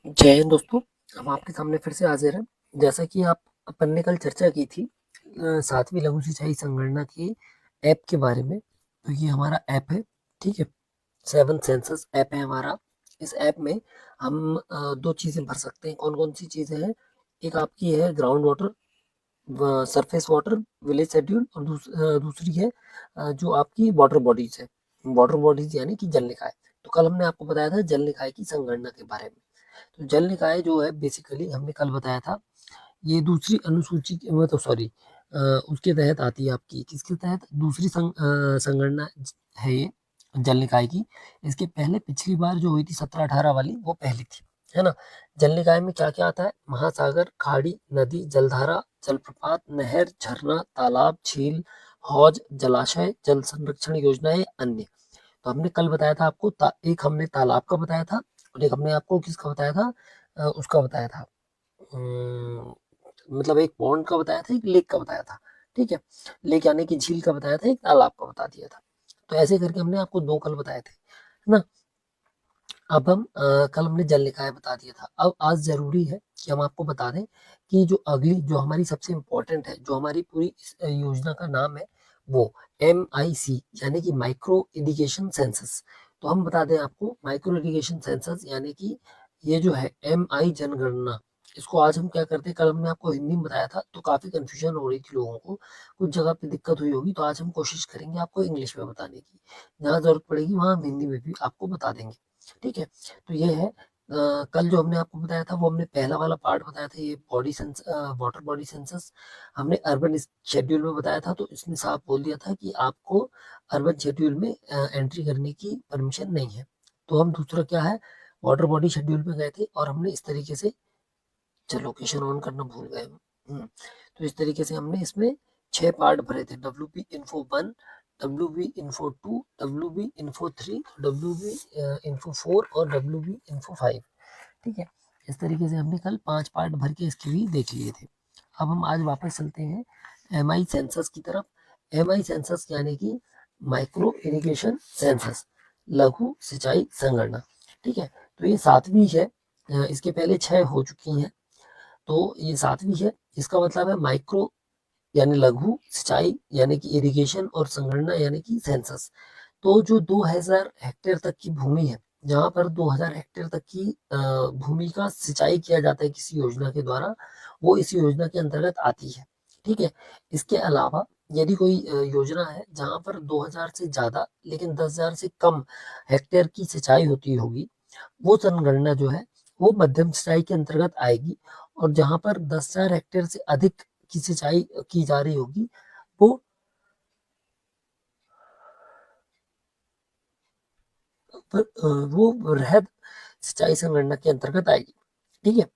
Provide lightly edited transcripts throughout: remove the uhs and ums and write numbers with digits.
जय हिंद दोस्तों। हम आपके सामने फिर से हाजिर हैं। जैसा कि आप अपन ने कल चर्चा की थी सातवीं लघु सिंचाई संगणना की ऐप के बारे में। तो ये हमारा ऐप है, ठीक है। सेवन सेंसस ऐप है हमारा। इस ऐप में हम दो चीजें भर सकते हैं। कौन कौन सी चीजें हैं? एक आपकी है ground water, surface water, village schedule, और दूसरी है जो आपकी वाटर बॉडीज है। वाटर बॉडीज यानी कि जल निकाय। तो कल हमने आपको बताया था जल निकाय की संगणना के बारे में। तो जल निकाय जो है बेसिकली हमने कल बताया था, ये दूसरी अनुसूची मतलब सॉरी, उसके तहत आती है। आपकी किसके तहत? दूसरी संगणना है ये जल निकाय की। इसके पहले पिछली बार जो हुई थी 17-18 वाली, वो पहली थी, है ना। जल निकाय में क्या क्या आता है? महासागर, खाड़ी, नदी, जलधारा, जलप्रपात, नहर, झरना, तालाब, झील, हौज, जलाशय, जल संरक्षण योजनाएं, अन्य। तो हमने कल बताया था आपको एक हमने तालाब का बताया था, और एक हमने आपको किसका बताया था? उसका बताया था, अम, मतलब एक पॉन्ड का बताया था, एक लेक का बताया था, ठीक है। लेक यानी कि झील का बताया था, एक तालाब का बता दिया था। तो ऐसे करके हमने आपको दो कल बताए थे, है ना। अब हम कल हमने जल निकाय बता दिया था। अब आज जरूरी है कि हम आपको बता दें कि जो अगली, जो हमारी सबसे इम्पोर्टेंट है, जो हमारी पूरी इस योजना का नाम है, वो MIC यानी कि माइक्रो इरिगेशन सेंसस। तो हम बता दें आपको, माइक्रो इरिगेशन सेंसस यानी कि ये जो है MI जनगणना, इसको आज हम क्या करते हैं? कल हमने आपको हिंदी में बताया था तो काफी कंफ्यूजन हो रही थी लोगों को, कुछ जगह पे दिक्कत हुई होगी। तो आज हम कोशिश करेंगे आपको इंग्लिश में बताने की। जहाँ जरूरत पड़ेगी वहाँ हम हिंदी में भी आपको बता देंगे, ठीक है। तो ये है कल जो हमने आपको बताया था, वो हमने पहला वाला पार्ट बताया था, ये body sense water body census हमने अर्बन शेड्यूल में बताया था। तो इसने साफ बोल दिया था कि आपको अर्बन शेड्यूल में एंट्री करने की परमिशन नहीं है। तो हम दूसरा क्या है, वाटर बॉडी शेड्यूल में गए थे, और हमने इस तरीके से, अच्छा लोकेशन ऑन करना भूल गए हम। तो इस तरीके से हमने इसमें 6 पार्ट भरे थे: WB Info 1, WB Info 2, WB Info 3, WB Info 4 और WB Info 5, ठीक है। इस तरीके से हमने कल 5 पार्ट भर के इसके भी देख लिए थे। अब हम आज वापस चलते हैं MI सेंसस की तरफ। MI सेंसस यानी कि माइक्रो इरिगेशन सेंसस, लघु सिंचाई संगणना, ठीक है। तो ये सातवीं है। इसके पहले 6 हो चुकी हैं, तो ये सातवीं है। इसका मतलब है माइक्रो यानी लघु सिंचाई यानी कि इरिगेशन, और संगणना यानी कि सेंसस। तो जो 2000 हेक्टेयर तक की भूमि है, जहाँ पर 2000 हेक्टेयर तक की भूमि का सिंचाई किया जाता है किसी योजना के द्वारा, वो इस योजना के अंतर्गत आती है, ठीक है। इसके अलावा यदि कोई योजना है जहाँ पर 2000 से ज्यादा लेकिन 10,000 से कम हेक्टेयर की सिंचाई होती होगी, वो जनगणना जो है वो मध्यम सिंचाई के अंतर्गत आएगी। और जहां पर 10,000 हेक्टेयर से अधिक की सिंचाई की जा रही होगी, वो वो वृहद सिंचाई संगणना के अंतर्गत आएगी, ठीक है।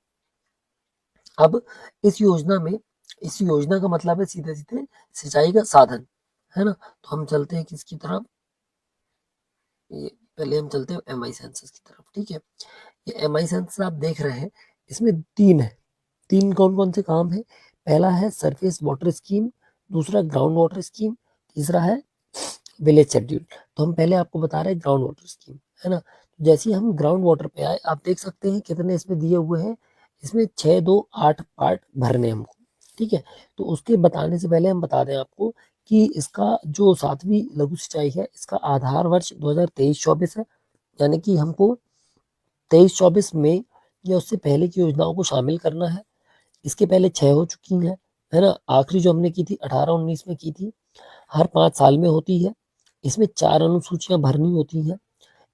अब इस योजना में, इस योजना का मतलब है सीधे सीधे सिंचाई का साधन, है ना। तो हम चलते हैं किसकी तरफ? ये पहले हम चलते हैं MI सेंसस की तरफ, ठीक है। ये MI सेंसस आप देख रहे हैं, इसमें 3 है। 3 कौन कौन से काम है? पहला है सरफेस वाटर स्कीम, दूसरा ग्राउंड वाटर स्कीम, तीसरा है विलेज शेड्यूल। तो हम पहले आपको बता रहे हैं ग्राउंड वाटर स्कीम, है ना। तो जैसे ही हम ग्राउंड वाटर पे आए, आप देख सकते हैं कितने इसमें दिए हुए हैं। इसमें 6, 2, 8 पार्ट भरने हैं हमको, ठीक है। तो उसके बताने से पहले हम बता दें आपको कि इसका जो सातवीं लघु सिंचाई है, इसका आधार वर्ष 2023-24 है। यानी कि हमको 23-24 में या उससे पहले की योजनाओं को शामिल करना है। इसके पहले 6 हो चुकी हैं, है ना। आखिरी जो हमने की थी 18-19 में की थी, हर 5 साल में होती है। इसमें 4 अनुसूचियां भरनी होती हैं।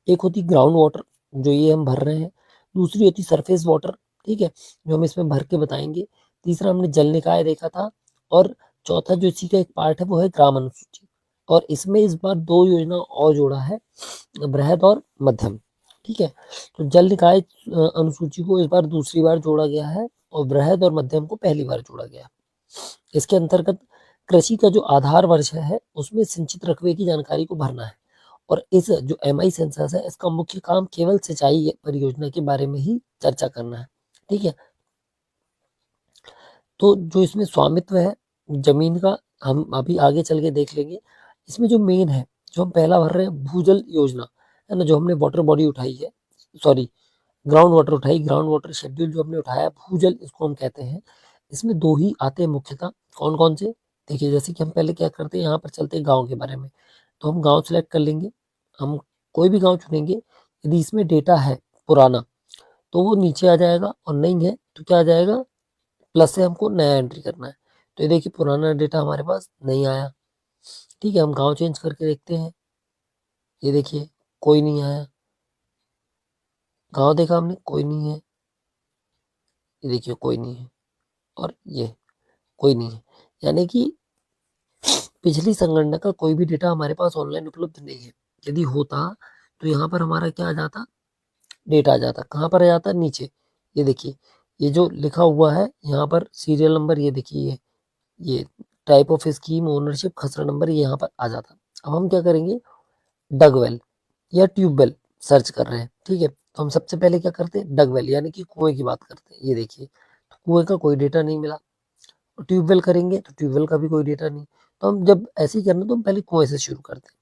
एक होती ग्राउंड वाटर, जो ये हम भर रहे हैं। दूसरी होती सरफेस वाटर, ठीक है, जो हम इसमें भर के बताएंगे। तीसरा हमने जल निकाय देखा था। और चौथा जो इसी का एक पार्ट है, वो है ग्राम अनुसूची। और इसमें इस बार 2 योजना और जोड़ा है, बृहद और मध्यम, ठीक है। तो जल निकाय अनुसूची को इस बार दूसरी बार जोड़ा गया है, और बृहद और मध्यम को पहली बार जोड़ा गया है। इसके अंतर्गत कृषि का जो आधार वर्ष है, उसमें सिंचित रकबे की जानकारी को भरना है। और इस जो MI सेंसस है, इसका मुख्य काम केवल सिंचाई परियोजना के बारे में ही चर्चा करना है, ठीक है। तो जो इसमें स्वामित्व है जमीन का, हम अभी आगे चल के देख लेंगे। इसमें जो मेन है, जो हम पहला भर रहे हैं, भूजल योजना, है ना, जो हमने वाटर बॉडी उठाई है, सॉरी, ग्राउंड वाटर उठाई, ग्राउंड वाटर शेड्यूल जो हमने उठाया, भूजल इसको हम कहते हैं। इसमें दो ही आते हैं मुख्यतः, कौन कौन से? देखिए जैसे कि हम पहले क्या करते हैं, यहाँ पर चलते हैं गाँव के बारे में। तो हम गाँव सेलेक्ट कर लेंगे, हम कोई भी गाँव चुनेंगे, यदि इसमें डेटा है पुराना तो वो नीचे आ जाएगा, और नहीं है तो क्या आ जाएगा, प्लस से हमको नया एंट्री करना है। तो ये देखिए पुराना डेटा हमारे पास नहीं आया। ठीक है, हम गाँव चेंज करके देखते हैं, ये देखिए कोई नहीं आया। गाँव देखा हमने, कोई नहीं है, ये देखिए कोई नहीं है, और ये कोई नहीं है। यानी कि पिछली संगणना का कोई भी डेटा हमारे पास ऑनलाइन उपलब्ध नहीं है। यदि होता तो यहाँ पर हमारा क्या आ जाता, डेटा आ जाता। कहाँ पर आ जाता, नीचे। ये देखिए ये जो लिखा हुआ है यहाँ पर सीरियल नंबर, ये देखिए ये टाइप ऑफ स्कीम, ओनरशिप, खसरा नंबर, ये यहाँ पर आ जाता। अब हम क्या करेंगे, डगवेल या ट्यूबवेल सर्च कर रहे हैं। ठीक है, तो हम सबसे पहले क्या करते हैं, डगवेल यानी कि कुएं की बात करते हैं। ये देखिए तो कुएं का कोई डेटा नहीं मिला। ट्यूबवेल करेंगे तो ट्यूबवेल का भी कोई डेटा नहीं। तो हम जब ऐसे ही करना तो हम पहले कुएं से शुरू करते हैं।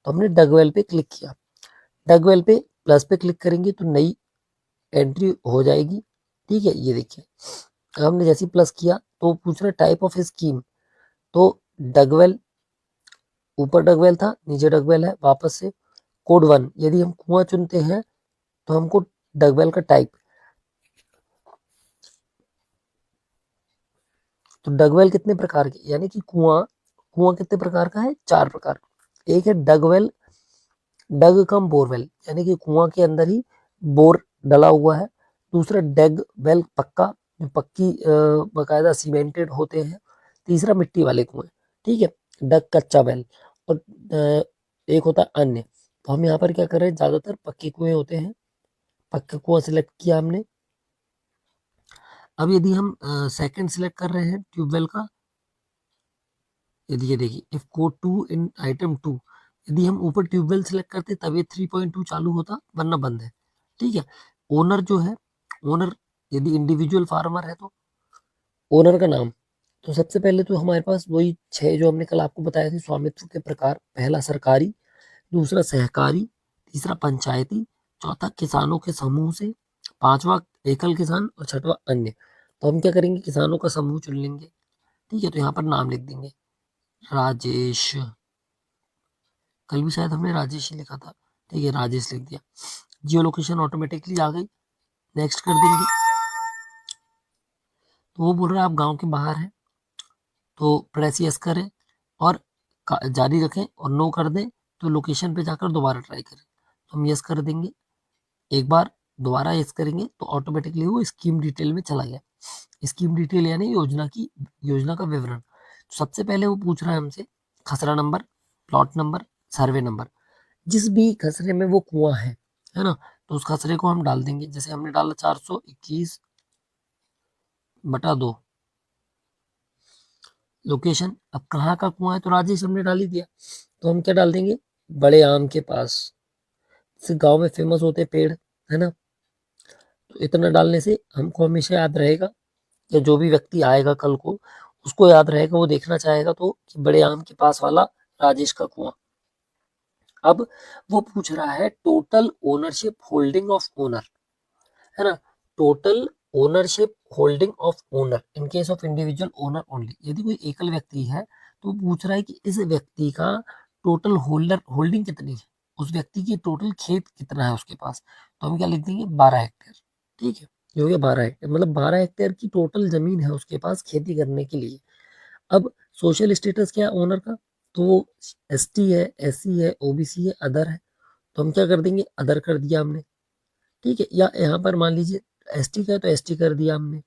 तो हमने डगवेल पे क्लिक किया, डगवेल पे प्लस पे क्लिक करेंगे तो नई एंट्री हो जाएगी। ठीक है, ये देखिए हमने जैसे प्लस किया तो पूछ रहा टाइप ऑफ स्कीम, तो डगवेल, ऊपर डगवेल था, नीचे डगवेल है, वापस से कोड 1। यदि हम कुआं चुनते हैं तो हमको डगवेल का टाइप, तो डगवेल कितने प्रकार के, यानी कि कुआं, कुआं कितने प्रकार का है, 4 प्रकार। एक है डगवेल, डग कम बोरवेल, यानी कि कुआं के अंदर ही बोर डला हुआ है। दूसरा डेग वेल, पक्का, जो पक्की बकायदा सीमेंटेड होते हैं। तीसरा मिट्टी वाले कुएं। ठीक है, डग कच्चा वेल, और एक होता है अन्य। तो हम यहाँ पर क्या कर रहे हैं, ज्यादातर पक्के कुएं होते हैं, पक्का कुआं सिलेक्ट किया हमने। अब यदि हम सेकंड सिलेक्ट कर रहे हैं ट्यूबवेल का, यदि ये देखिए इफ कोड 2 इन आइटम 2, यदि हम ऊपर ट्यूबवेल सिलेक्ट करते तब ये 3.2 चालू होता, वरना बंद है। ठीक है, ओनर जो है, ओनर यदि इंडिविजुअल फार्मर है तो ओनर का नाम। तो सबसे पहले तो हमारे पास वही 6 जो हमने कल आपको बताया थे स्वामित्व के प्रकार। पहला सरकारी, दूसरा सहकारी, तीसरा पंचायती, चौथा किसानों के समूह से, पांचवा एकल किसान, और छठवा अन्य। तो हम क्या करेंगे, किसानों का समूह चुन लेंगे। ठीक है, तो यहाँ पर नाम लिख देंगे राजेश, कल भी शायद हमने राजेश ही लिखा था। ठीक है, राजेश लिख दिया। जियो लोकेशन ऑटोमेटिकली आ गई, नेक्स्ट कर देंगे। तो वो बोल रहा है आप गांव के बाहर हैं, तो प्रेस यस करें और जारी रखें, और नो कर दें तो लोकेशन पे जाकर दोबारा ट्राई करें। तो हम यस कर देंगे, एक बार दोबारा यस करेंगे तो ऑटोमेटिकली वो स्कीम डिटेल में चला गया। स्कीम डिटेल यानी योजना की, योजना का विवरण। तो सबसे पहले वो पूछ रहा है हमसे खसरा number, plot number, survey number. जिस भी खसरे में वो कुआं है ना, तो उस खसरे को हम डाल देंगे। जैसे हमने डाला 421/2 लोकेशन। अब कहाँ का कुआं है, तो राजेश हमने डाल ही दिया। तो हम क्या डाल देंगे, बड़े आम के पास। जैसे गांव में फेमस होते पेड़, है ना, तो इतना डालने से हमको हमेशा याद रहेगा, या जो भी व्यक्ति आएगा कल को उसको याद रहेगा, वो देखना चाहेगा तो कि बड़े आम के पास वाला राजेश का कुआं। अब वो पूछ रहा है total ownership holding of owner, है ना, total ownership holding of owner in case of individual owner only. यदि कोई एकल व्यक्ति है तो पूछ रहा है कि इस व्यक्ति का टोटल होल्डिंग कितनी है, उस व्यक्ति की टोटल खेत कितना है उसके पास। तो हम क्या लिख देंगे, 12 हेक्टेयर। ठीक है, ये हो गया 12 हेक्टेयर, मतलब 12 हेक्टेयर की टोटल जमीन है उसके पास खेती करने के लिए। अब सोशल स्टेटस क्या है ओनर का, तो वो ST है, SC है, OBC है, अदर है। तो हम क्या कर देंगे, अदर कर दिया हमने। ठीक है, या यहाँ पर मान लीजिए ST का है तो ST कर दिया हमने। अब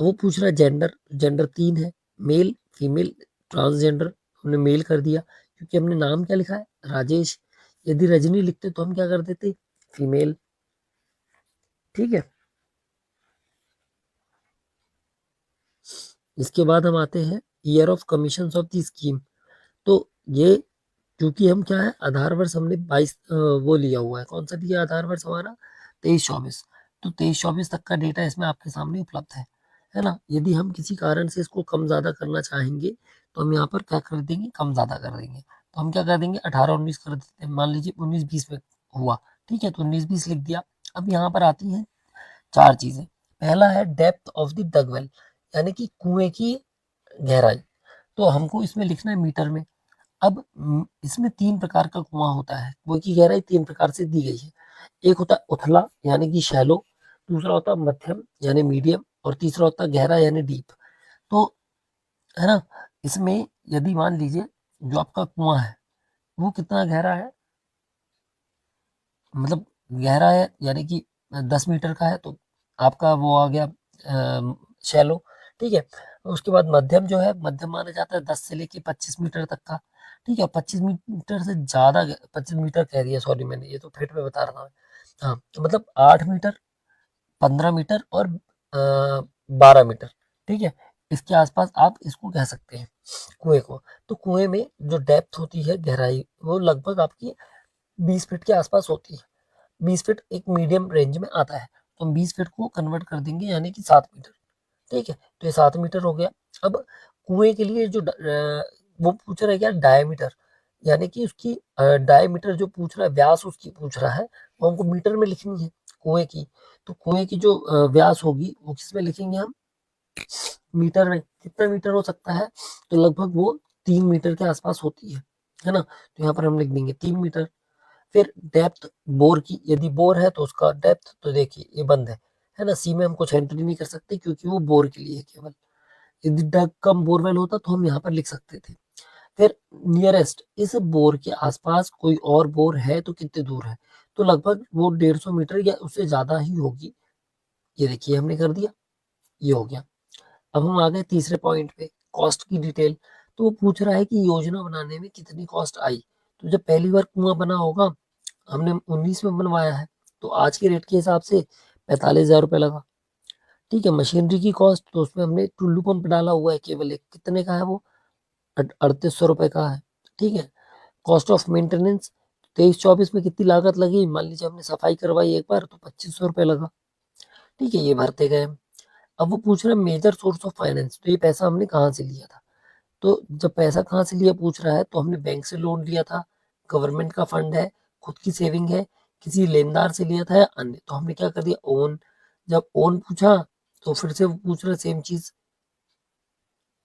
वो पूछ रहा है जेंडर, जेंडर 3 है, मेल, फीमेल, ट्रांसजेंडर, हमने मेल कर दिया क्योंकि हमने नाम क्या लिखा है, राजेश। यदि रजनी लिखते तो हम क्या कर देते, फीमेल। ठीक है, इसके बाद हम आते हैं year of commission of the scheme. तो ये क्योंकि हम क्या है, आधार वर्ष हमने 22 वो लिया हुआ है, कौन सा दिया आधार वर्ष हमारा, 23-24। तो 23-24 तक का डेटा इसमें आपके सामने उपलब्ध है ना। यदि हम किसी कारण से इसको कम ज्यादा करना चाहेंगे तो हम यहाँ पर क्या कर देंगे, कम ज्यादा कर देंगे। तो हम क्या कर देंगे, 18-19 कर देते हैं। मान लीजिए 19-20 में हुआ, ठीक है, तो 19-20 लिख दिया। अब यहाँ पर आती है 4 चीजें। पहला है डेप्थ ऑफ द डगवेल, यानी कि कुएं की गहराई, तो हमको इसमें लिखना है मीटर में। अब इसमें 3 प्रकार का कुआं होता है, कुएं की गहराई 3 प्रकार से दी गई है। एक होता है उथला यानी कि शैलो, दूसरा होता है मध्यम यानी मीडियम, और तीसरा होता है गहरा यानी डीप। तो है ना, इसमें यदि मान लीजिए जो आपका कुआं है वो कितना गहरा है, मतलब गहरा है यानी कि 10 मीटर का है, तो आपका वो आ गया शैलो। ठीक है, उसके बाद मध्यम जो है, मध्यम माना जाता है 10 से लेके 25 मीटर तक का। ठीक है, 25 मीटर से ज्यादा, 25 मीटर कह दिया, सॉरी मैंने ये तो फीट में बता रहा हूँ। हाँ, तो मतलब 8 मीटर, 15 मीटर और 12 मीटर। ठीक है, इसके आसपास आप इसको कह सकते हैं कुएं को। तो कुएं में जो डेप्थ होती है, गहराई, वो लगभग आपकी 20 फीट के आसपास होती है। 20 फीट एक मीडियम रेंज में आता है, तो हम 20 फीट को कन्वर्ट कर देंगे यानी कि 7 मीटर। ठीक है, तो ये 7 मीटर हो गया। अब कुएं के लिए जो वो पूछ रहा है क्या, डायमीटर, यानी कि उसकी डायमीटर जो पूछ रहा है, व्यास उसकी पूछ रहा है, वो हमको मीटर में लिखनी है कुएं की। तो कुएं की जो व्यास होगी वो किस में लिखेंगे हम, मीटर में। कितना मीटर हो सकता है, तो लगभग वो 3 मीटर के आसपास होती है ना, तो यहाँ पर हम लिख देंगे 3 मीटर। फिर डेप्थ बोर की, यदि बोर है तो उसका डेप्थ, तो देखिए ये बंद है ना, सी में हम कुछ एंट्री नहीं कर सकते क्योंकि वो बोर के लिए है केवल। यदि डग कम बोरवेल होता तो हम यहाँ पर लिख सकते थे। फिर नियरेस्ट, इस बोर के आसपास कोई और बोर है तो कितने दूर है, तो लगभग वो 150 मीटर या उससे ज्यादा ही होगी। ये देखिए हमने कर दिया, ये हो गया। अब हम आ गए तीसरे पॉइंट पे, कॉस्ट की डिटेल। तो वो पूछ रहा है कि योजना बनाने में कितनी कॉस्ट आई। तो जब पहली बार कुआं बना होगा, हमने 19 में बनवाया है, तो आज के रेट के हिसाब से 45,000 रुपये लगा। ठीक है, मशीनरी की कॉस्ट, तो उसमें हमने टुल्लू पंप डाला हुआ है केवल एक, कितने का है वो, 3800 रुपये का है। ठीक है, कॉस्ट ऑफ मेंटेनेंस, 23-24 में कितनी लागत लगी, मान लीजिए हमने सफाई करवाई एक बार तो 2500 रुपये लगा। ठीक है, ये भरते गए। अब वो पूछ रहा है मेजर सोर्स ऑफ फाइनेंस, तो ये पैसा हमने कहाँ से लिया था। तो जब पैसा कहाँ से लिया पूछ रहा है, तो हमने बैंक से लोन लिया था, गवर्नमेंट का फंड है, खुद की सेविंग है, किसी लेनदार से लिया था या अन्य। तो हमने क्या कर दिया, ओन। जब ओन पूछा तो फिर से वो पूछ रहा सेम चीज,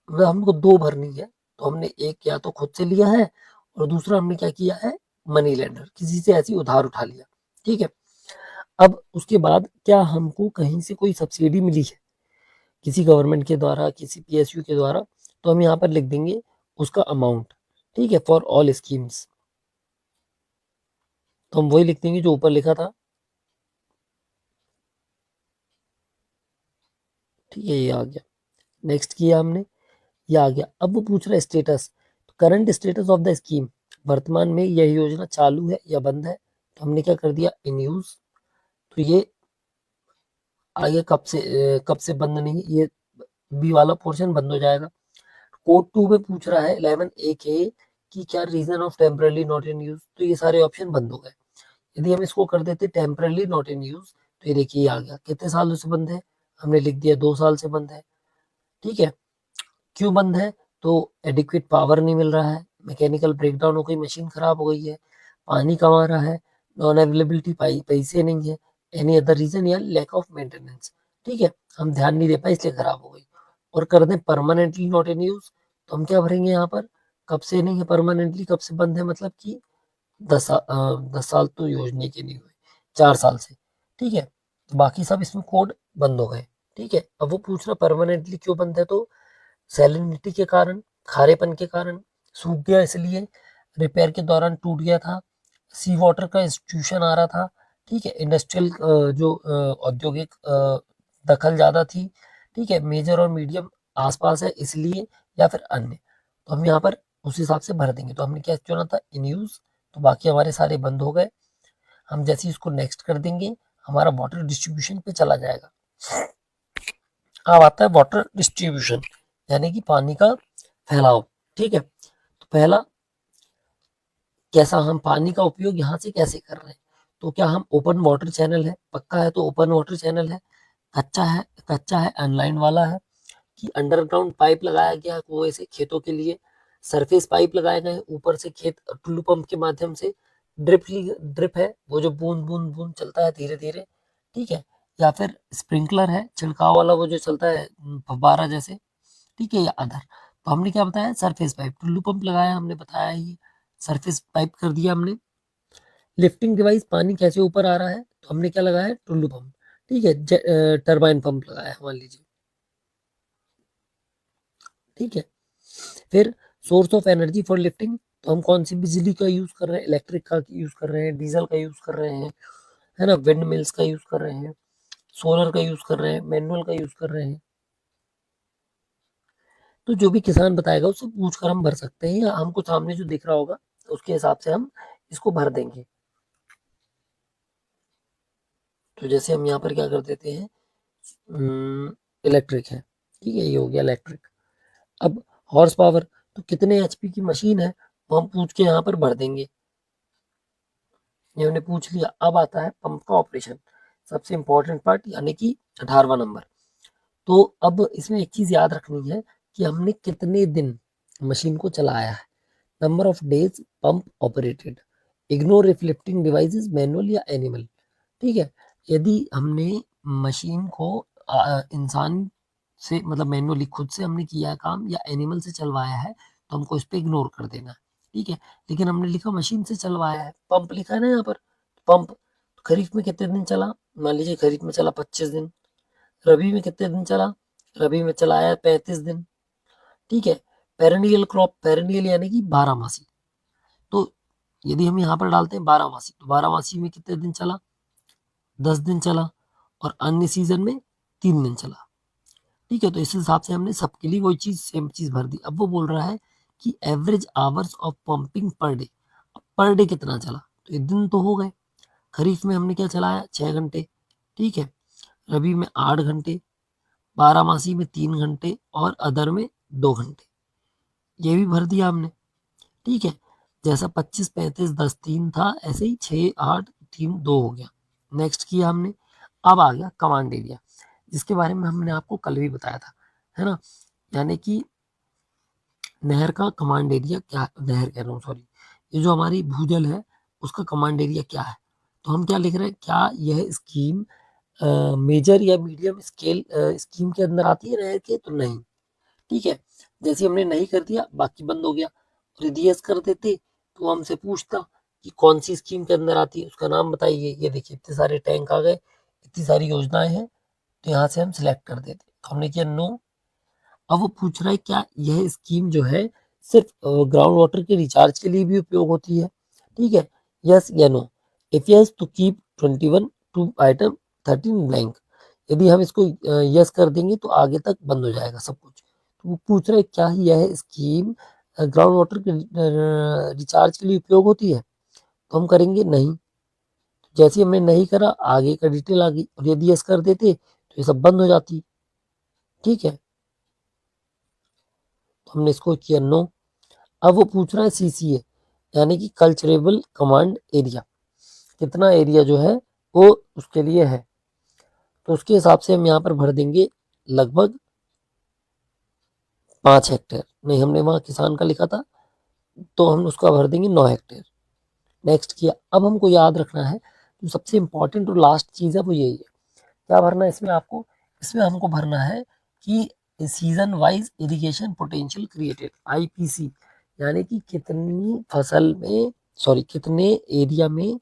मतलब हमको दो भरनी है, तो हमने एक या तो खुद से लिया है, और दूसरा हमने क्या किया है, मनी लेंडर, किसी से ऐसी उधार उठा लिया। ठीक है, अब उसके बाद क्या हमको कहीं से कोई सब्सिडी मिली है, किसी गवर्नमेंट के द्वारा, किसी पीएसयू के द्वारा, तो हम यहाँ पर लिख देंगे उसका अमाउंट। ठीक है, फॉर ऑल स्कीम्स, तो हम वही लिख देंगे जो ऊपर लिखा था। ठीक है, ये आ गया, नेक्स्ट किया हमने, ये आ गया। अब वो पूछ रहा है status, current status of the scheme, वर्तमान में यह योजना चालू है या बंद है, तो हमने क्या कर दिया, इन यूज। तो ये आगे कब से बंद नहीं, ये बी वाला पोर्शन बंद हो जाएगा। कोड 2 में पूछ रहा है 11 ए के कि क्या reason of temporarily not in use, तो ये सारे ऑप्शन बंद हो गए। यदि हम इसको कर देते टेम्परली नॉट इन यूज, तो ये देखिए ये आ गया, कितने सालों से बंद है, हमने लिख दिया 2 साल से बंद है। ठीक है, क्यों बंद है, तो एडिक्वेट पावर नहीं मिल रहा है, मैकेनिकल ब्रेकडाउन हो गई, मशीन खराब हो गई है, पानी कम आ रहा है, नॉन अवेलेबिलिटी, पैसे नहीं है, एनी अदर रीजन या लैक ऑफ मेंटेनेंस। ठीक है, हम ध्यान नहीं दे पाए इसलिए खराब हो गई। और कर दें परमानेंटली नॉट इन यूज, तो हम क्या भरेंगे यहाँ पर, कब से नहीं है परमानेंटली, कब से बंद है, मतलब कि 10 साल तो योजना के नहीं हुए, 4 साल से। ठीक है, तो बाकी सब इसमें कोड बंद हो गए। ठीक है, अब वो पूछ रहा परमानेंटली क्यों बंद है, तो सैलिनिटी के कारण, खारेपन के कारण, सूख गया इसलिए, रिपेयर के दौरान टूट गया था, सी वाटर का इंस्टीट्यूशन आ रहा था। ठीक है, इंडस्ट्रियल जो औद्योगिक दखल ज्यादा थी। ठीक है, मेजर और मीडियम आसपास है इसलिए, या फिर अन्य। तो हम यहाँ पर उस हिसाब से भर देंगे। तो हमने क्या चुना था, इन यूज, तो बाकी हमारे सारे बंद हो गए। हम जैसे ही इसको नेक्स्ट कर देंगे, हमारा वाटर डिस्ट्रीब्यूशन पे चला जाएगा। अब आता है वाटर डिस्ट्रीब्यूशन, यानी कि पानी का फैलाव। ठीक है, तो पहला, कैसा हम पानी का उपयोग यहाँ से कैसे कर रहे हैं, तो क्या हम ओपन वाटर चैनल है, पक्का है तो ओपन वाटर चैनल है, कच्चा है अनलाइन वाला है, कि अंडरग्राउंड पाइप लगाया गया है कुएं से खेतों के लिए, सरफेस पाइप लगाए गए हैं ऊपर से खेत टुल्लू पंप के माध्यम से, ड्रिप है वो जो बूंद बूंद बूंद चलता है धीरे धीरे। ठीक है, या फिर स्प्रिंकलर है छिड़काव वाला वो जो चलता है फव्वारा जैसे, ठीक है, या अदर। तो हमने क्या बताया, सरफेस पाइप, टुल्लू पंप लगाया हमने, बताया ही सरफेस पाइप कर दिया हमने। लिफ्टिंग डिवाइस, पानी कैसे ऊपर आ रहा है, तो हमने क्या लगाया, टुल्लू पंप, ठीक है, टरबाइन पंप लगाया मान लीजिए, ठीक है। फिर source of energy for lifting, तो हम कौन सी बिजली का यूज कर रहे हैं, इलेक्ट्रिक का यूज कर रहे हैं, डीजल का यूज कर रहे हैं, है ना, विंड मिल्स का यूज कर रहे हैं, सोलर का यूज कर रहे हैं, मैनुअल का यूज कर रहे हैं। तो जो भी किसान बताएगा उससे पूछ कर हम भर सकते हैं, या हमको सामने जो दिख रहा होगा उसके हिसाब से हम इसको भर देंगे। तो जैसे हम यहाँ पर क्या कर देते हैं, इलेक्ट्रिक है, ठीक है, ये हो गया इलेक्ट्रिक। अब हॉर्स पावर, तो कितने एचपी की मशीन है वो हम पूछ के यहाँ पर भर देंगे, ये हमने पूछ लिया। अब आता है पंप का ऑपरेशन, सबसे इंपॉर्टेंट पार्ट, यानी कि 18वां नंबर। तो अब इसमें एक चीज याद रखनी है कि हमने कितने दिन मशीन को चलाया है, number of days pump operated, ignore if lifting devices manual या एनिमल, ठीक है। यदि हमने मशीन को इंसान से मतलब मैनुअली खुद से हमने किया है काम, या एनिमल से चलवाया है, तो हमको इस पे इग्नोर कर देना है, ठीक है। लेकिन हमने लिखा मशीन से चलवाया है, पंप लिखा है ना यहाँ पर, पंप खरीफ में कितने दिन चला, मान लीजिए खरीफ में चला 25 दिन, रबी में कितने दिन चला, रबी में चला है 35 दिन, ठीक है। पेरेनियल क्रॉप, पेरेनियल यानी कि 12 मासी, तो यदि हम यहाँ पर डालते हैं 12 मासी, तो 12 मासी में कितने दिन चला, 10 दिन चला, और अन्य सीजन में 3 दिन चला, ठीक है। तो इस हिसाब से हमने सबके लिए वही चीज सेम चीज भर दी। अब वो बोल रहा है कि average hours of pumping per day, per day कितना चला, तो ये दिन तो हो गए, खरीफ में हमने क्या चलाया 6 घंटे, ठीक है, रबी में 8 घंटे, 12 मासी में 3 घंटे, और अदर में 2 घंटे, ये भी भर दिया हमने, ठीक है। जैसा 25 35 10 3 था, ऐसे ही 6 8 3 2 हो गया। नेक्स्ट किया हमने। अब आ गया कमांड एरिया, जिसके बारे में हमने आपको कल भी बताया था, है ना, यानी कि नहर का कमांड एरिया क्या, नहर कह रहा हूँ सॉरी, ये जो हमारी भूजल है उसका कमांड एरिया क्या है। तो हम क्या लिख रहे हैं, क्या यह स्कीम मेजर या मीडियम स्केल स्कीम के अंदर आती है नहर के, तो नहीं, ठीक है। जैसे हमने नहीं कर दिया बाकी बंद हो गया, और यदि यस कर देते तो हमसे पूछता कि कौन सी स्कीम के अंदर आती है, उसका नाम बताइए। ये देखिए इतने सारे टैंक आ गए, इतनी सारी योजनाएं हैं, तो यहाँ से हम सिलेक्ट कर देते, तो हमने किया नो। अब वो पूछ रहा है क्या यह स्कीम जो है सिर्फ ग्राउंड वाटर के रिचार्ज के लिए भी उपयोग होती है, ठीक है, यस या नो। इफ यस तो कीप 21 टू आइटम 13 ब्लैंक, यदि हम इसको यस कर देंगे तो आगे तक बंद हो जाएगा सब कुछ। तो वो पूछ रहा है क्या यह स्कीम ग्राउंड वाटर के रिचार्ज के लिए उपयोग होती है, तो हम करेंगे नहीं। जैसे ही हमने नहीं करा आगे का डिटेल आ गई, और यदि यस कर देते तो ये सब बंद हो जाती, ठीक है। तो हमने इसको किया नो। अब वो पूछ रहा है सीसीए, यानी कि कल्चरेबल कमांड एरिया, कितना एरिया जो है वो उसके लिए है, तो उसके हिसाब से हम यहाँ पर भर देंगे लगभग 5 हेक्टेयर, नहीं हमने वहाँ किसान का लिखा था, तो हम उसका भर देंगे 9 हेक्टेयर। नेक्स्ट किया। अब हमको याद रखना है जो सबसे इंपॉर्टेंट और लास्ट चीज है वो यही है, क्या भरना है इसमें आपको, इसमें हमको भरना है कि season wise irrigation potential created, IPC, यानी कि कितनी फसल में, सॉरी कितने एरिया में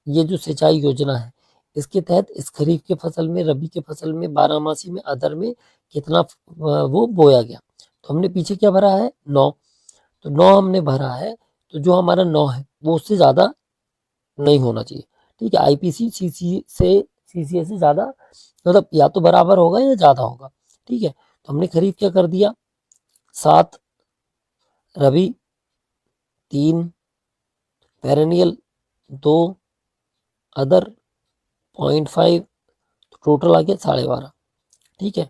ये जो सिंचाई योजना है इसके तहत इस खरीफ के फसल में, रबी के फसल में, 12 मासी में, अदर में कितना वो बोया गया। तो हमने पीछे क्या भरा है 9, तो 9 हमने भरा है, तो जो हमारा 9 है वो उससे ज्यादा नहीं होना चाहिए, ठीक है। आईपीसी सीसी से सीसीए से ज्यादा, मतलब या तो बराबर होगा या ज्यादा होगा, ठीक है। तो हमने खरीफ क्या कर दिया 7, रबी 3, पेरेनियल 2, अदर 0.5, टोटल आ गया 12.5, ठीक है।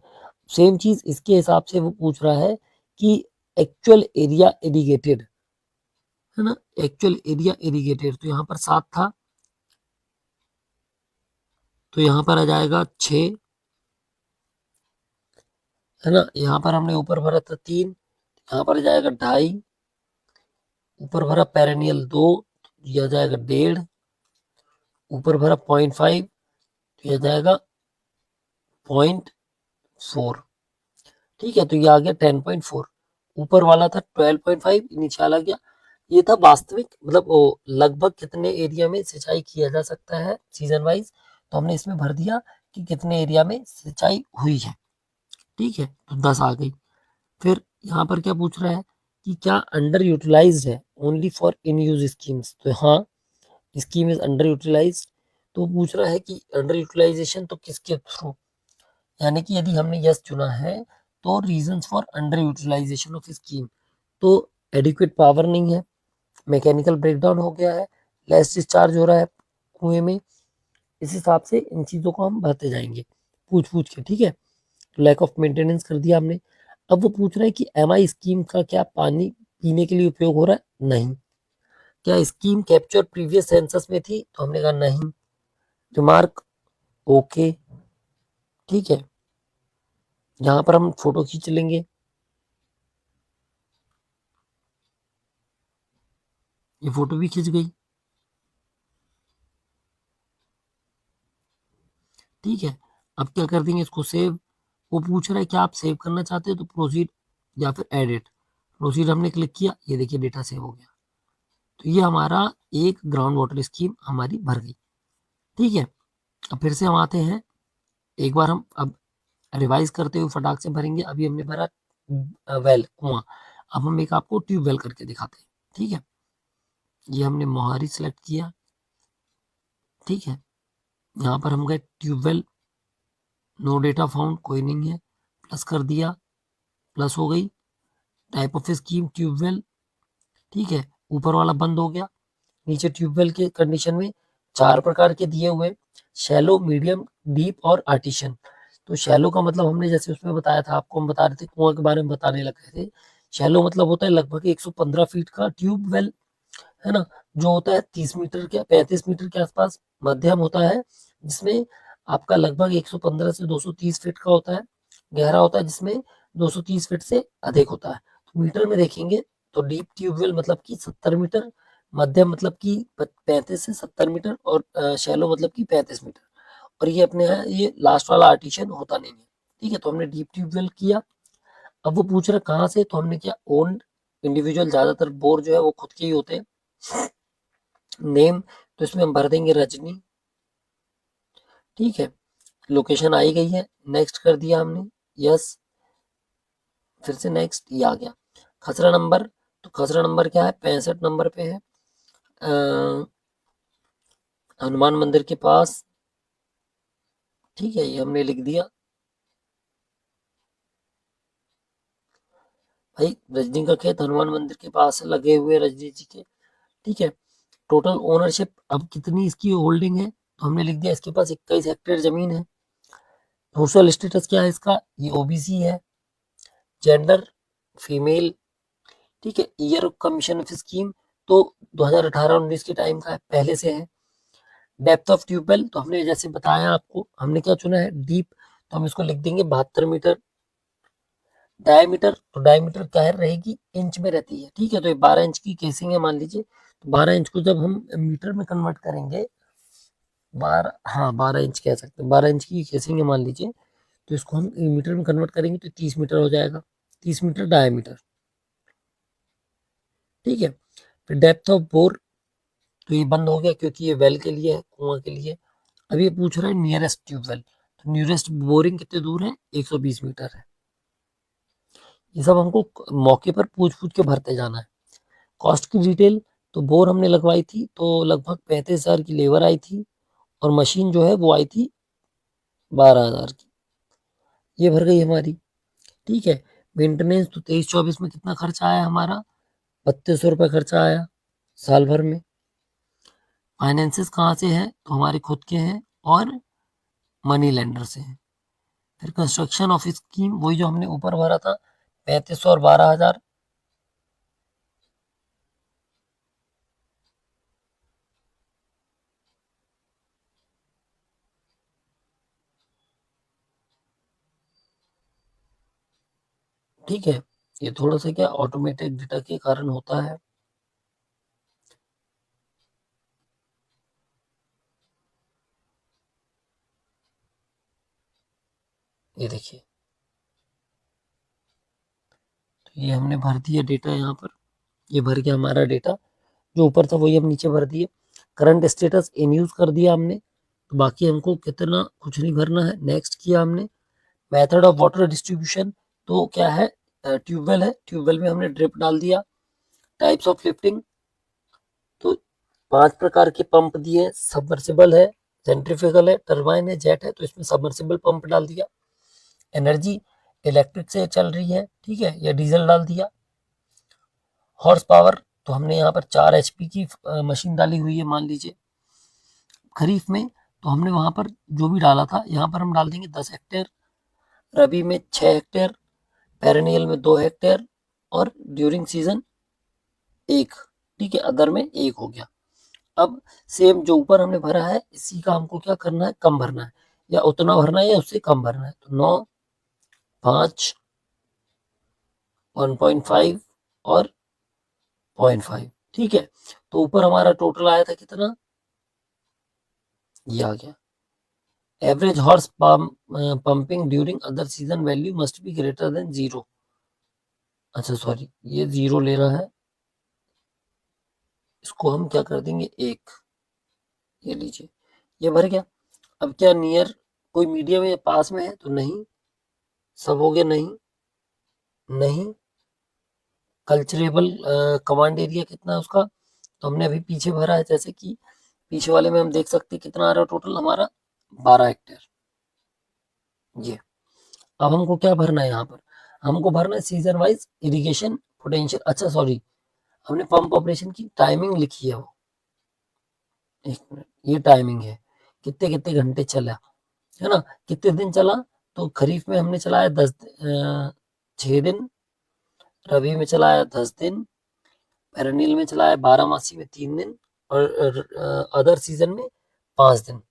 सेम चीज इसके हिसाब से वो पूछ रहा है कि एक्चुअल एरिया इरिगेटेड, है ना, एक्चुअल एरिया इरिगेटेड, तो यहाँ पर 7 था, तो यहाँ पर आ जाएगा 6, है ना। यहाँ पर हमने ऊपर भरा था 3, यहाँ पर जाएगा 2.5, ऊपर भरा पेरेनियल 2, यह जाएगा 1.5, ऊपर भरा 0.5, तो ये जाएगा 0.4। ठीक है, तो ये आ गया 10.4। ऊपर वाला था 12.5, नीचे वाला गया। ये था वास्तविक, मतलब वो लगभग कितने एरिया में सिंचाई किया जा सकता है सीजन वाइज। तो हमने इसमें भर दिया कि कितने एरिया में सिंचाई हुई है। ठीक है, तो 10 आ गई। फिर यहाँ पर क्या पूछ रहा है कि क्या अंडर यूटिलाइज्ड है only for in use schemes. तो हाँ, स्कीम इज अंडर यूटिलाइज्ड। तो पूछ रहा है कि अंडर यूटिलाइजेशन तो किसके थ्रू, यानी कि यदि हमने यस चुना है तो reasons for under utilisation of scheme, तो एडिक्वेट पावर नहीं है, मैकेनिकल ब्रेकडाउन हो गया है, लेस डिस्चार्ज हो रहा है कुएं में। इस हिसाब से इन चीज़ों को हम भरते जाएंगे पूछ पूछ के। ठीक है, लैक ऑफ मेंटेनेंस कर दिया हमने। अब वो पूछ रहा है कि एम आई स्कीम का क्या पानी पीने के लिए उपयोग हो रहा है, नहीं। क्या स्कीम कैप्चर प्रीवियस सेंसस में थी, तो हमने कहा नहीं। Remark okay. ठीक है, यहाँ पर हम फोटो खींच लेंगे। ये फोटो भी खींच गई। ठीक है, अब क्या कर देंगे इसको सेव। वो पूछ रहा है क्या आप सेव करना चाहते हो, तो प्रोसीड या फिर एडिट। प्रोसीड हमने क्लिक किया, ये देखिए डेटा सेव हो गया। तो ये हमारा एक ग्राउंड वाटर स्कीम हमारी भर गई। ठीक है, अब फिर से हम आते हैं, एक बार हम अब रिवाइज करते हुए फटाक से भरेंगे। अभी हमने भरा वेल, कुआं। अब हम एक आपको ट्यूबवेल करके दिखाते हैं। ठीक है, ये हमने मोहारी सेलेक्ट किया। ठीक है, यहाँ पर हम गए ट्यूबवेल, नो डेटा फाउंड, कोई नहीं है, प्लस कर दिया, प्लस हो गई। Type of scheme tubewell. ठीक है, ऊपर वाला बंद हो गया। नीचे ट्यूबवेल के कंडीशन में 4 प्रकार के दिए हुए, शैलो, मीडियम, डीप और आर्टिशियन। तो शैलो का मतलब हमने जैसे उसमें बताया था, आपको हम बता रहे थे, कुआं के बारे में बताने लग रहे थे। शैलो मतलब होता है लगभग 115 फीट का ट्यूबवेल, है ना, जो होता है 30 मीटर के 35 मीटर के आसपास। मध्यम होता है जिसमें आपका लगभग 115 से 230 फीट का होता है। गहरा होता है जिसमें 230 फीट से अधिक होता है। तो मीटर में देखेंगे तो डीप ट्यूबवेल मतलब कि 70 मीटर, मध्यम मतलब कि 35 से 70 मीटर, और शैलो मतलब कि 35 मीटर। और ये अपने यहाँ ये लास्ट वाला आर्टिशियन होता नहीं है। ठीक है, तो हमने डीप ट्यूबवेल किया। अब वो पूछ रहा कहाँ से, तो हमने क्या ओन इंडिविजुअल, ज्यादातर बोर जो है वो खुद के ही होते हैं। नेम, तो इसमें हम भर देंगे रजनी। ठीक है, लोकेशन आई गई है, नेक्स्ट कर दिया हमने, यस। फिर से नेक्स्ट, ये आ गया। खसरा नंबर, तो खसरा नंबर क्या है, 65 नंबर पे है, हनुमान मंदिर के पास। ठीक है, ये हमने लिख दिया। भाई रजनी का खेत हनुमान मंदिर के पास है, लगे हुए रजनी जी के। ठीक है, टोटल ओनरशिप अब कितनी इसकी होल्डिंग है, तो हमने लिख दिया इसके पास 21 हेक्टेयर जमीन है। सोशल स्टेटस क्या है इसका, ये ओबीसी है। Gender female. ठीक है, year of commission of scheme, तो 2018-19 के टाइम का है, पहले से है। डेप्थ ऑफ ट्यूबवेल, तो हमने जैसे बताया आपको, हमने क्या चुना है, डीप, तो हम इसको लिख देंगे 72 मीटर। डायमीटर, तो डायमीटर क्या है रहेगी, इंच में रहती है। ठीक है, तो ये 12 इंच की केसिंग है मान लीजिए। तो 12 इंच को जब हम मीटर में कन्वर्ट करेंगे, 12, हाँ 12 इंच कह सकते हैं, 12 इंच की केसिंग है मान लीजिए। तो इसको हम मीटर में कन्वर्ट करेंगे तो 30 मीटर हो जाएगा, 30 मीटर डायमीटर। ठीक है, फिर डेप्थ ऑफ बोर, तो ये बंद हो गया क्योंकि ये वेल के लिए है, कुआं के लिए। अब ये पूछ रहा है नियरेस्ट ट्यूबवेल, तो नियरेस्ट बोरिंग कितने दूर है, 120 मीटर है। ये सब हमको मौके पर पूछ पूछ के भरते जाना है। कॉस्ट की डिटेल, तो बोर हमने लगवाई थी तो लगभग 35,000 की लेबर आई थी, और मशीन जो है वो आई थी 12,000 की। ये भर गई हमारी। ठीक है, मेंटेनेंस, तो 23-24 में कितना खर्चा आया हमारा, 3200 रुपये खर्चा आया साल भर में। फाइनेंसेस कहाँ से है, तो हमारे खुद के हैं और मनी लेंडर से हैं। फिर कंस्ट्रक्शन ऑफ स्कीम, वही जो हमने ऊपर भरा था, 3500 और 12,000। ठीक है, ये थोड़ा सा क्या ऑटोमेटेड डेटा के कारण होता है। ये देखिए, तो ये हमने भर दिया डेटा यहाँ पर, ये भर गया हमारा डेटा, जो ऊपर था वही हम नीचे भर दिए। करंट स्टेटस इन यूज कर दिया हमने, तो बाकी हमको कितना कुछ नहीं भरना है। नेक्स्ट किया हमने मेथड ऑफ वाटर डिस्ट्रीब्यूशन, तो क्या है, ट्यूबवेल है, ट्यूबवेल में हमने ड्रिप डाल दिया। टाइप्स ऑफ लिफ्टिंग, तो 5 प्रकार के पंप दिए, सबमर्सिबल है, सेंट्रीफ्यूगल है, टरबाइन है, जेट है, तो इसमें सबमर्सिबल पंप डाल दिया। एनर्जी इलेक्ट्रिक से चल रही है, ठीक है, या डीजल डाल दिया। हॉर्स पावर, तो हमने यहाँ पर 4 HP की मशीन डाली हुई है मान लीजिए। खरीफ में तो हमने वहां पर जो भी डाला था, यहाँ पर हम डाल देंगे 10 हेक्टेयर, रबी में 6 हेक्टेयर, पेरेनियल में 2 हेक्टेयर, और ड्यूरिंग सीजन 1, ठीक है, अदर में 1 हो गया। अब सेम जो ऊपर हमने भरा है, इसी का हमको क्या करना है, कम भरना है, या उतना भरना है या उससे कम भरना है। तो 9, 5, 1.5 और 0.5, ठीक है। तो ऊपर हमारा टोटल आया था कितना, ये आ गया। Average horse pumping during other season value must be greater than 0। अच्छा सॉरी, ये 0 ले रहा है, इसको हम क्या कर देंगे 1, ये लीजिए, ये भर गया। अब क्या नियर कोई मीडियम या पास में है, तो नहीं, सब हो गया, नहीं, नहीं। कल्चरेबल कमांड एरिया कितना है उसका, तो हमने अभी पीछे भरा है, जैसे कि पीछे वाले में हम देख सकते हैं कितना आ रहा है टोटल हमारा, 12 हेक्टेयर। ये अब हमको क्या भरना है यहाँ पर, हमको भरना है सीजन वाइज इरिगेशन पोटेंशियल। अच्छा सॉरी, हमने पंप ऑपरेशन की टाइमिंग लिखी है वो, 1 मिनट, ये टाइमिंग है, कितने कितने घंटे चला, है ना, कितने दिन चला। तो खरीफ में हमने चलाया 6 दिन, रबी में चलाया 10 दिन, पेरेनियल में चलाया 12 मासी में 3 दिन, और अदर सीजन में 5 दिन,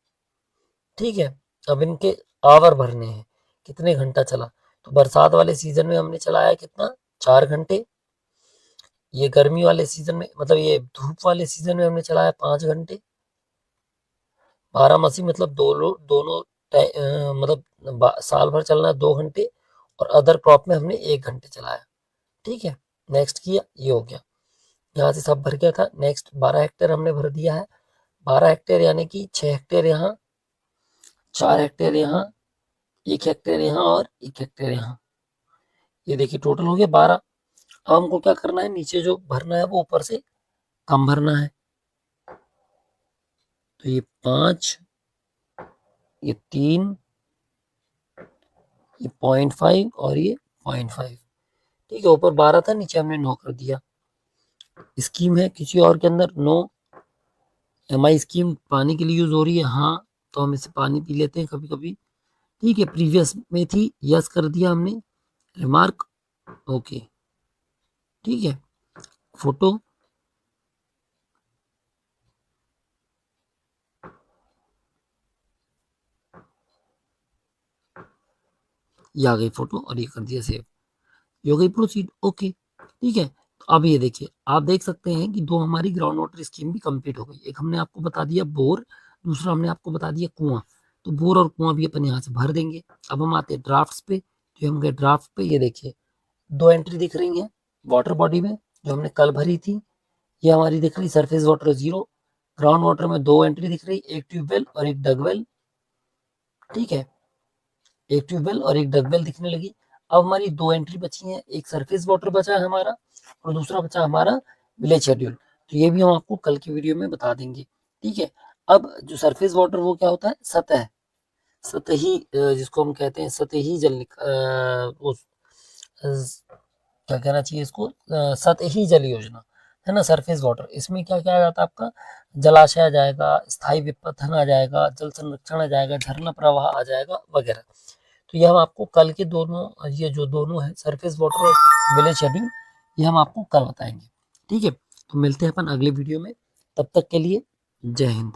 ठीक है। अब इनके आवर भरने हैं, कितने घंटा चला। तो बरसात वाले सीजन में हमने चलाया कितना, 4 घंटे। ये गर्मी वाले सीजन में, मतलब ये धूप वाले सीजन में हमने चलाया 5 घंटे। 12 मासी मतलब दोनों मतलब साल भर चलना है 2 घंटे, और अदर क्रॉप में हमने 1 घंटे चलाया, ठीक है। नेक्स्ट किया, ये हो गया, यहाँ से सब भर गया था। नेक्स्ट 12 हेक्टेयर हमने भर दिया है, 12 हेक्टेयर यानी कि 6 हेक्टेयर यहाँ, 4 हेक्टेयर यहाँ, 1 हेक्टेयर यहाँ, और 1 हेक्टेयर यहाँ। ये देखिए टोटल हो गया 12। अब हमको क्या करना है, नीचे जो भरना है वो ऊपर से कम भरना है। तो ये 5, ये 3, ये 0.5 और ये 0.5, ठीक है। ऊपर 12 था, नीचे हमने 9 कर दिया। स्कीम है किसी और के अंदर, नो। एमआई स्कीम पानी के लिए यूज हो रही है, हाँ, तो हम इसे पानी पी लेते हैं कभी कभी, ठीक है। प्रीवियस में थी, यस कर दिया हमने। रिमार्क, ओके, ठीक है। फोटो, ये आ गई फोटो, और ये कर दिया सेव, ये हो गई प्रोसीड, ओके, ठीक है। तो अब ये देखिए, आप देख सकते हैं कि 2 हमारी ग्राउंड वाटर स्कीम भी कंप्लीट हो गई। एक हमने आपको बता दिया बोर, दूसरा हमने आपको बता दिया कुआं। तो बोर और कुआं भी अपन यहाँ से भर देंगे। अब हम आते हैं ड्राफ्ट पे, तो हम गए ड्राफ्ट पे, ये देखिए 2 एंट्री दिख रही है वाटर बॉडी में, जो हमने कल भरी थी। ये हमारी दिख रही सरफेस वाटर 0, ग्राउंड वाटर में 2 एंट्री दिख रही, एक ट्यूबवेल और एक डगवेल, ठीक है, एक ट्यूबवेल और एक डगवेल दिखने लगी। अब हमारी 2 एंट्री बची हैं, एक सरफेस वाटर बचा है हमारा, और दूसरा बचा हमारा विलेज शेड्यूल। तो ये भी हम आपको कल की वीडियो में बता देंगे, ठीक है। अब जो सरफेस वाटर वो क्या होता है, सतह, सतही, जिसको हम कहते हैं सतही जल वो क्या कहना चाहिए इसको, सतही जल योजना, है ना, सरफेस वाटर। इसमें क्या क्या आ जाता है आपका, जलाशय आ जाएगा, स्थायी विपथन आ जाएगा, जल संरक्षण आ जाएगा, झरना प्रवाह आ जाएगा, वगैरह। तो ये हम आपको कल के दोनों, ये जो दोनों है सरफेस वाटर और विलेज शेड्यूल, ये हम आपको कल बताएंगे, ठीक है। तो मिलते हैं अपन अगले वीडियो में, तब तक के लिए जय हिंद।